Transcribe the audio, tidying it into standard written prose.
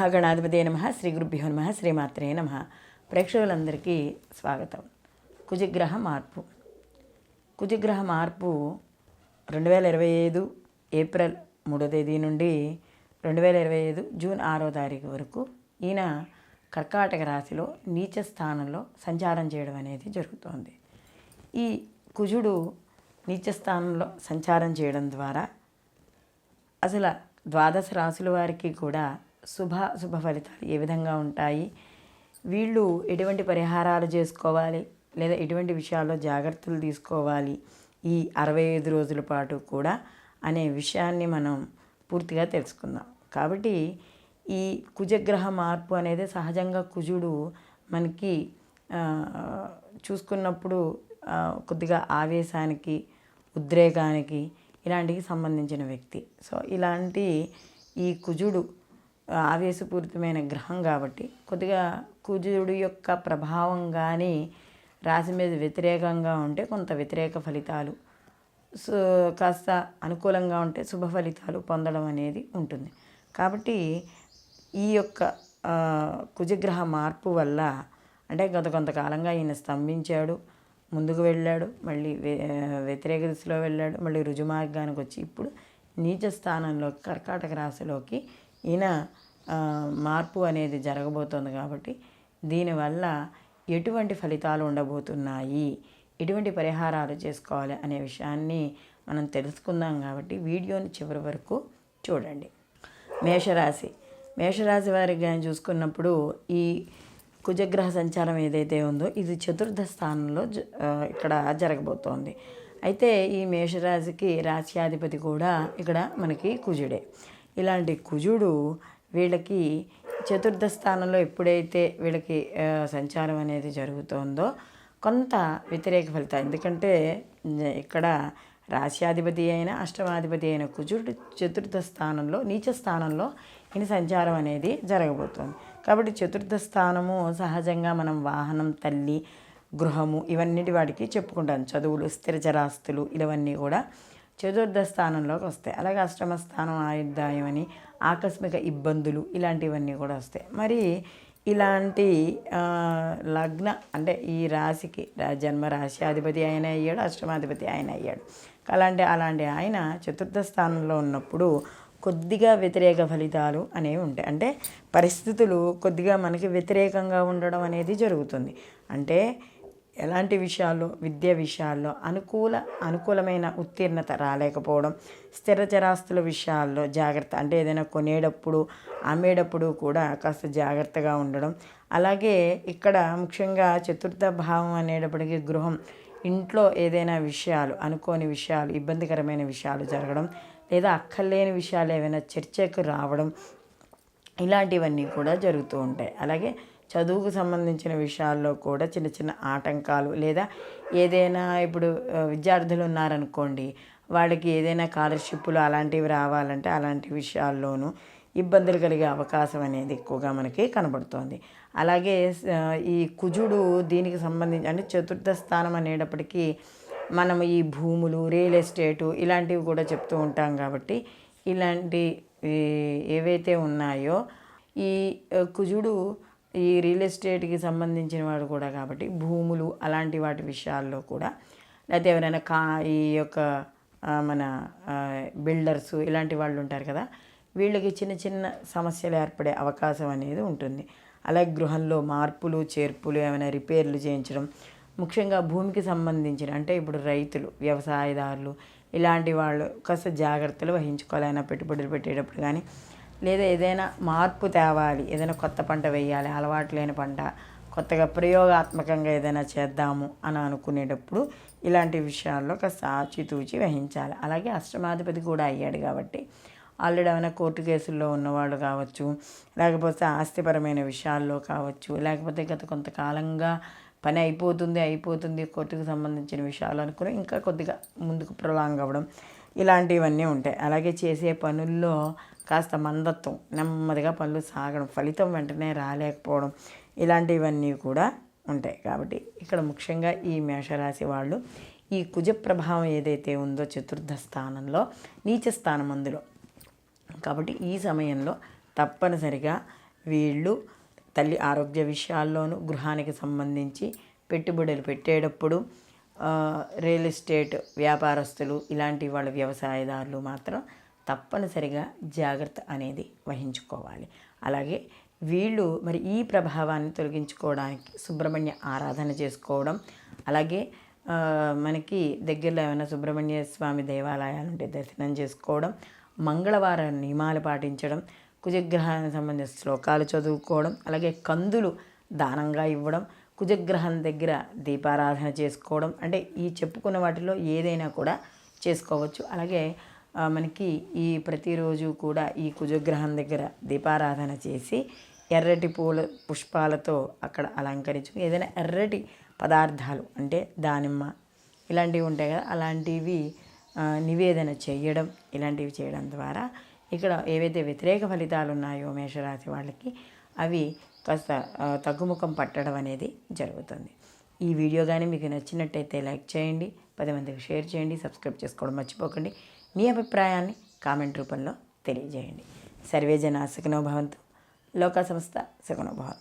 మహాగణాధిపతే నమః. శ్రీ గురుభ్యో నమః. శ్రీమాత్రే నమః. ప్రేక్షకులందరికీ స్వాగతం. కుజగ్రహ మార్పు. కుజగ్రహ మార్పు 2025 ఏప్రిల్ 3వ తేదీ నుండి 2025 జూన్ 6వ తారీఖు వరకు ఈయన కర్కాటక రాశిలో నీచ స్థానంలో సంచారం చేయడం అనేది జరుగుతోంది. ఈ కుజుడు నీచ స్థానంలో సంచారం చేయడం ద్వారా అసలు ద్వాదశ రాశుల వారికి కూడా శుభ ఫలితాలు ఏ విధంగా ఉంటాయి, వీళ్ళు ఎటువంటి పరిహారాలు చేసుకోవాలి, లేదా ఎటువంటి విషయాల్లో జాగ్రత్తలు తీసుకోవాలి ఈ 65 రోజుల పాటు కూడా అనే విషయాన్ని మనం పూర్తిగా తెలుసుకుందాం. కాబట్టి ఈ కుజగ్రహ మార్పు అనేది సహజంగా కుజుడు మనకి చూసుకున్నప్పుడు కొద్దిగా ఆవేశానికి, ఉద్రేకానికి ఇలాంటికి సంబంధించిన వ్యక్తి. సో ఇలాంటి ఈ కుజుడు ఆవేశపూరితమైన గ్రహం కాబట్టి కొద్దిగా కుజుడు యొక్క ప్రభావం కానీ రాశి మీద వ్యతిరేకంగా ఉంటే కొంత వ్యతిరేక ఫలితాలు, కాస్త అనుకూలంగా ఉంటే శుభ ఫలితాలు పొందడం అనేది ఉంటుంది. కాబట్టి ఈ యొక్క కుజగ్రహ మార్పు వల్ల అంటే గత కొంతకాలంగా ఈయన స్తంభించాడు, ముందుకు వెళ్ళాడు, మళ్ళీ వ్యతిరేక దిశలో వెళ్ళాడు, మళ్ళీ రుజుమార్గానికి వచ్చి ఇప్పుడు నీచ స్థానంలో కర్కాటక రాశిలోకి ఈయన మార్పు అనేది జరగబోతోంది. కాబట్టి దీనివల్ల ఎటువంటి ఫలితాలు ఉండబోతున్నాయి, ఎటువంటి పరిహారాలు చేసుకోవాలి అనే విషయాన్ని మనం తెలుసుకుందాం. కాబట్టి వీడియోని చివరి వరకు చూడండి. మేషరాశి వారికి కానీ చూసుకున్నప్పుడు ఈ కుజగ్రహ సంచారం ఏదైతే ఉందో ఇది చతుర్థ స్థానంలో ఇక్కడ జరగబోతోంది. అయితే ఈ మేషరాశికి రాశ్యాధిపతి కూడా ఇక్కడ మనకి కుజుడే. ఇలాంటి కుజుడు వీళ్ళకి చతుర్థ స్థానంలో ఎప్పుడైతే వీళ్ళకి సంచారం అనేది జరుగుతుందో కొంత వ్యతిరేక ఫలితాలు, ఎందుకంటే ఇక్కడ రాశ్యాధిపతి అయిన అష్టమాధిపతి అయిన కుజుడు చతుర్థ స్థానంలో నీచ స్థానంలో ఈయన సంచారం అనేది జరగబోతోంది. కాబట్టి చతుర్థ స్థానము సహజంగా మనం వాహనం, తల్లి, గృహము ఇవన్నిటి వాటికి చెప్పుకుంటాం. చదువులు, స్థిరచరాస్తులు ఇవన్నీ కూడా చతుర్థ స్థానంలోకి వస్తాయి. అలాగే అష్టమ స్థానం ఆయుర్దాయం అని, ఆకస్మిక ఇబ్బందులు ఇలాంటివన్నీ కూడా వస్తాయి. మరి ఇలాంటి లగ్న అంటే ఈ రాశికి జన్మ రాశ్యాధిపతి ఆయన అయ్యాడు, అష్టమాధిపతి ఆయన అయ్యాడు. అలాంటి ఆయన చతుర్థ స్థానంలో ఉన్నప్పుడు కొద్దిగా వ్యతిరేక ఫలితాలు అనేవి ఉంటాయి. అంటే పరిస్థితులు కొద్దిగా మనకి వ్యతిరేకంగా ఉండడం అనేది జరుగుతుంది. అంటే ఎలాంటి విషయాల్లో, విద్య విషయాల్లో అనుకూలమైన ఉత్తీర్ణత రాలేకపోవడం, స్థిరచరాస్తుల విషయాల్లో జాగ్రత్త, అంటే ఏదైనా కొనేటప్పుడు అమ్మేటప్పుడు కూడా కాస్త జాగ్రత్తగా ఉండడం. అలాగే ఇక్కడ ముఖ్యంగా చతుర్థ భావం అనేటప్పటికీ గృహం, ఇంట్లో ఏదైనా విషయాలు, అనుకోని విషయాలు, ఇబ్బందికరమైన విషయాలు జరగడం, లేదా అక్కర్లేని విషయాలు ఏమైనా చర్చకు రావడం ఇలాంటివన్నీ కూడా జరుగుతూ ఉంటాయి. అలాగే చదువుకు సంబంధించిన విషయాల్లో కూడా చిన్న చిన్న ఆటంకాలు, లేదా ఏదైనా ఇప్పుడు విద్యార్థులు ఉన్నారనుకోండి, వాళ్ళకి ఏదైనా స్కాలర్షిప్లు అలాంటివి రావాలంటే అలాంటి విషయాల్లోనూ ఇబ్బందులు కలిగే అవకాశం అనేది ఎక్కువగా మనకి కనబడుతోంది. అలాగే ఈ కుజుడు దీనికి సంబంధించి అంటే చతుర్థ స్థానం అనేటప్పటికీ మనం ఈ భూములు, రియల్ ఎస్టేటు ఇలాంటివి కూడా చెప్తూ ఉంటాం. కాబట్టి ఇలాంటి ఏవైతే ఉన్నాయో ఈ కుజుడు ఈ రియల్ ఎస్టేట్కి సంబంధించిన వాడు కూడా, కాబట్టి భూములు అలాంటి వాటి విషయాల్లో కూడా, లేకపోతే ఎవరైనా ఈ యొక్క మన బిల్డర్స్ ఇలాంటి వాళ్ళు ఉంటారు కదా, వీళ్ళకి చిన్న చిన్న సమస్యలు ఏర్పడే అవకాశం అనేది ఉంటుంది. అలాగే గృహంలో మార్పులు, చేర్పులు, ఏమైనా రిపేర్లు చేయించడం, ముఖ్యంగా భూమికి సంబంధించిన అంటే ఇప్పుడు రైతులు, వ్యవసాయదారులు ఇలాంటి వాళ్ళు కాస్త జాగ్రత్తలు వహించుకోవాలైనా పెట్టుబడులు పెట్టేటప్పుడు కానీ, లేదా ఏదైనా మార్పు తేవాలి, ఏదైనా కొత్త పంట వేయాలి, అలవాటు లేని పంట, కొత్తగా ప్రయోగాత్మకంగా ఏదైనా చేద్దాము అని అనుకునేటప్పుడు ఇలాంటి విషయాల్లో కాస్త ఆచితూచి వహించాలి. అలాగే అష్టమాధిపతి కూడా అయ్యాడు కాబట్టి ఆల్రెడీ ఏమైనా కోర్టు కేసుల్లో ఉన్నవాళ్ళు కావచ్చు, లేకపోతే ఆస్తిపరమైన విషయాల్లో కావచ్చు, లేకపోతే గత కొంతకాలంగా పని అయిపోతుంది కోర్టుకు సంబంధించిన విషయాలు అనుకుని ఇంకా కొద్దిగా ముందుకు ప్రొలాంగ్ అవ్వడం ఇలాంటివన్నీ ఉంటాయి. అలాగే చేసే పనుల్లో కాస్త మందత్వం, నెమ్మదిగా పనులు సాగడం, ఫలితం వెంటనే రాలేకపోవడం ఇలాంటివన్నీ కూడా ఉంటాయి. కాబట్టి ఇక్కడ ముఖ్యంగా ఈ మేషరాశి వాళ్ళు ఈ కుజ ప్రభావం ఏదైతే ఉందో చతుర్థ స్థానంలో నీచ స్థానం అందులో, కాబట్టి ఈ సమయంలో తప్పనిసరిగా వీళ్ళు తల్లి ఆరోగ్య విషయాల్లోనూ, గృహానికి సంబంధించి పెట్టుబడులు పెట్టేటప్పుడు, రియల్ ఎస్టేట్ వ్యాపారస్తులు ఇలాంటి వాళ్ళ వ్యవసాయదారులు మాత్రం తప్పనిసరిగా జాగ్రత్త అనేది వహించుకోవాలి. అలాగే వీళ్ళు మరి ఈ ప్రభావాన్ని తొలగించుకోవడానికి సుబ్రహ్మణ్య ఆరాధన చేసుకోవడం, అలాగే మనకి దగ్గరలో ఏమైనా సుబ్రహ్మణ్య స్వామి దేవాలయాలు ఉంటే దర్శనం చేసుకోవడం, మంగళవారం నియమాలు పాటించడం, కుజగ్రహానికి సంబంధించిన శ్లోకాలు చదువుకోవడం, అలాగే కందులు దానంగా ఇవ్వడం, కుజగ్రహం దగ్గర దీపారాధన చేసుకోవడం, అంటే ఈ చెప్పుకున్న వాటిలో ఏదైనా కూడా చేసుకోవచ్చు. అలాగే మనకి ఈ ప్రతిరోజు కూడా ఈ కుజగ్రహం దగ్గర దీపారాధన చేసి ఎర్రటి పుష్పాలతో అక్కడ అలంకరించు, ఏదైనా ఎర్రటి పదార్థాలు అంటే దానిమ్మ ఇలాంటివి ఉంటాయి కదా, అలాంటివి నివేదన చేయడం, ఇలాంటివి చేయడం ద్వారా ఇక్కడ ఏవైతే వ్యతిరేక ఫలితాలు ఉన్నాయో మేషరాశి వాళ్ళకి అవి కాస్త తగ్గుముఖం పట్టడం అనేది జరుగుతుంది. ఈ వీడియో కానీ మీకు నచ్చినట్టయితే లైక్ చేయండి, 10 మందికి షేర్ చేయండి, సబ్స్క్రైబ్ చేసుకోవడం మర్చిపోకండి. మీ అభిప్రాయాన్ని కామెంట్ రూపంలో తెలియజేయండి. సర్వే జనా సుఖినో భవంతు, లోకా సమస్త సుఖినో భవంతు.